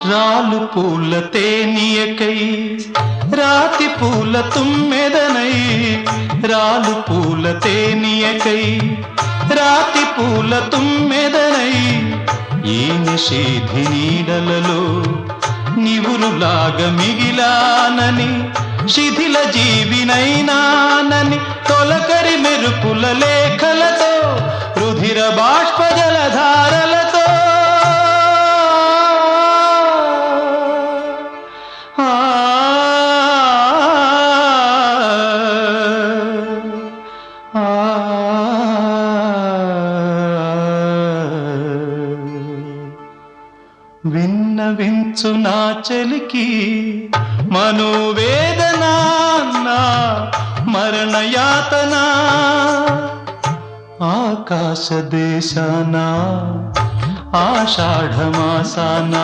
రాలు పూల తేనియకై రాతి పూల తుమ్మెదనై రాలు పూల తేనియకై రాతి పూల తుమ్మెదనై ఈ నిషేధి నీడలలో నివురులాగా మిగిలానని శిథిల జీవినైనానని తొలకరి మెరుపుల లేఖలతో రుధిర బాష్ప జలధారలతో విన్నవించు నా చలికి మనోవేదన మరణయాతన ఆకాశ దేశాన ఆషాఢమాసాన